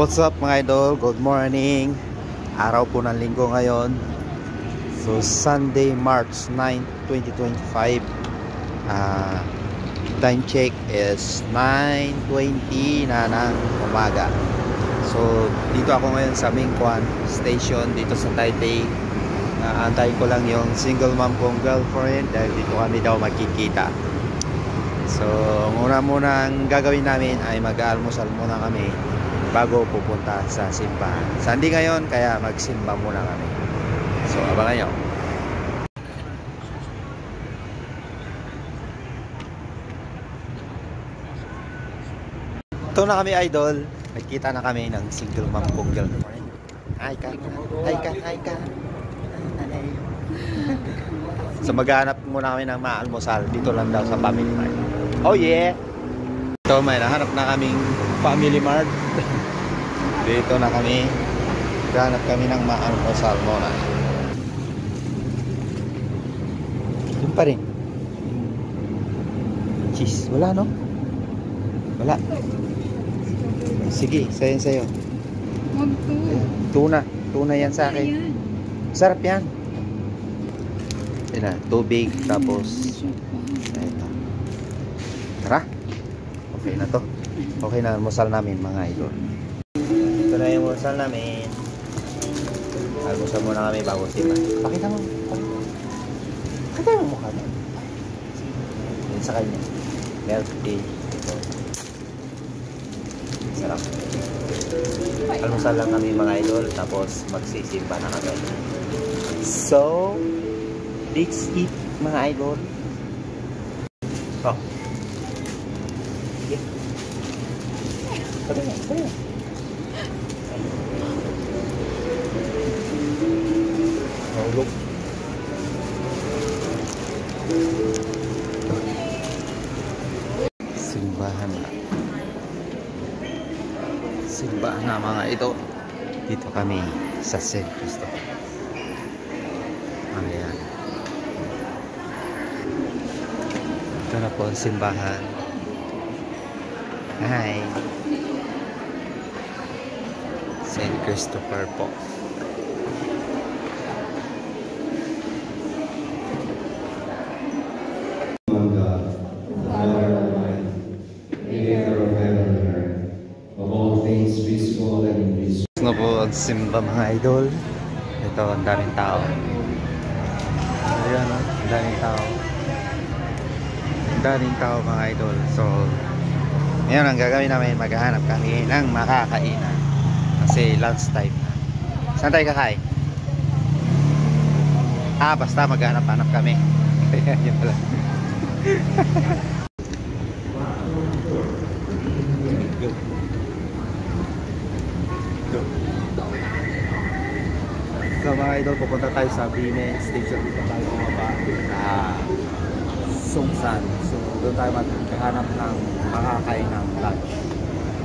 What's up mga idol? Good morning. Araw po ng linggo ngayon. So Sunday, March 9, 2025. Time check is 9:20 na ng umaga. So dito ako ngayon sa Mingquan Station dito sa Taipei. Antayin ko lang yung single mom kong girlfriend dahil dito kami daw magkikita. So muna ang gagawin namin ay mag-almusal muna kami bago pupunta sa simbahan. Sunday ngayon kaya magsimba muna kami. So abangan nyo. Ito na kami idol. Nagkita na kami ng single mom kong girlfriend. Hi ka. So maghanap muna kami ng maalmusal dito lang daw sa Family Mart. Oh yeah! So may nahanap na kaming Family Mart. Dito na kami. Maghanap kami ng maalmusal muna. Yun pa rin. Cheese. Wala no? Wala. Sige, sa'yo. Tuna. Tuna yan sa akin. Sarap yan. Yan na, tubig. Tapos ito. Tara. Okay na to. Okay na almusal namin mga idol. Ito na yung almusal namin. Almusal muna kami bago simba. Pakita mo. Pakita mo mukha mo. Yan sa kanya. Milk tea. Ito. Sarap. Almusal lang kami mga idol. Tapos magsisimba na kami. So let's eat mga idol. Oh. Sige. Pwede. Mahulog. Simbahan na. Simbahan na mga ito. Dito kami sa San Cristobal. Ayan. Ito na po ang simbahan. Hi. San Cristobal po. Na po ang simba mga idol. Ito ang daming tao. Ayan o, ang daming tao. Ang daming tao mga idol. So ngayon ang gagawin namin, maghahanap kami ng makakainan kasi lunch time na. Saan tayo kakain? Basta maghanap-hanap kami. Yun pala. So mga idol, pupunta tayo sa Bimen Station. Dito tayo bumaba sa Songsan. So doon tayo maghahanap ng makakain ng lunch.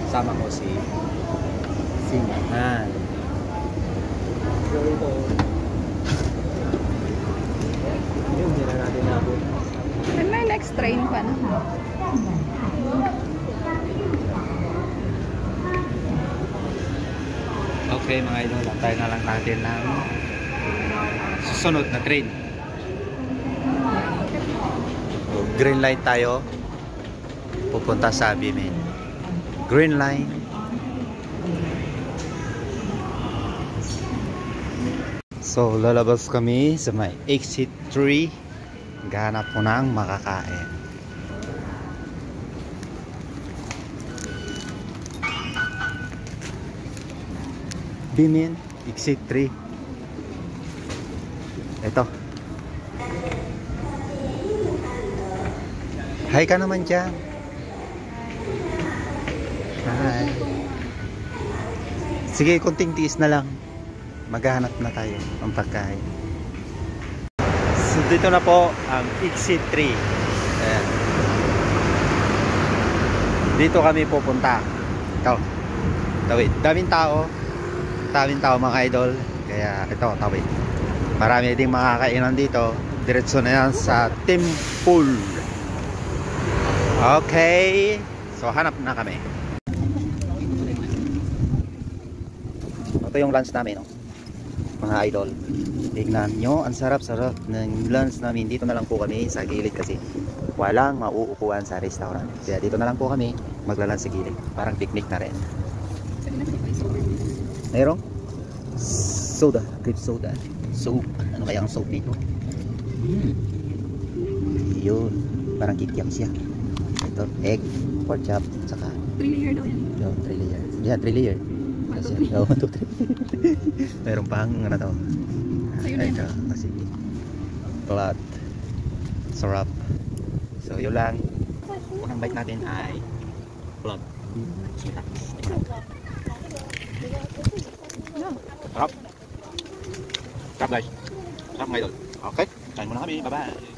Sama ko si Singahan. So ito yun, hindi na natin nabot. May next train pa na. Okay mga idol, antay na lang natin ng susunod na train. So, green line tayo. Pupunta sa Bimen. Green line. So lalabas kami sa may exit 3. Gahanap ko ng makakain. Bimen, exit 3. Ito. Hi ka naman dyan. Hi. Sige, konting tiis na lang. Maghahanap na tayo ng pagkain. So dito na po ang exit 3. Ayan. Dito kami pupunta. Ito. Tawid. Daming tao mga idol. Kaya ito, tawid. Marami ding makakainan dito. Diretso na yan sa temple. Okay. So hanap na kami. ito yung lunch namin, no? Mga idol. Tignan nyo, ang sarap-sarap ng lunch namin. Dito na lang po kami sa gilid kasi walang mauupuan sa restaurant. Kaya dito na lang po kami maglalunch sa gilid. Parang picnic na rin. Mayroong soda, grape soda. Soap. Ano kaya ang soap dito? Yun. Parang kikiam siya. Ito, egg, pork chop, saka 3 layer daw yan. yun, 3 layer. Yeah, 3 layer. Kasi, 1, 2, 3. Mayroon pang ano to. Sa'yo na Ito, kasi blood. Sarap. So, yun lang. Unang bite natin ay blood. Sita. Sarap. Sarap guys. Sarap mga idol. Okay, kain muna kami. Bye-bye.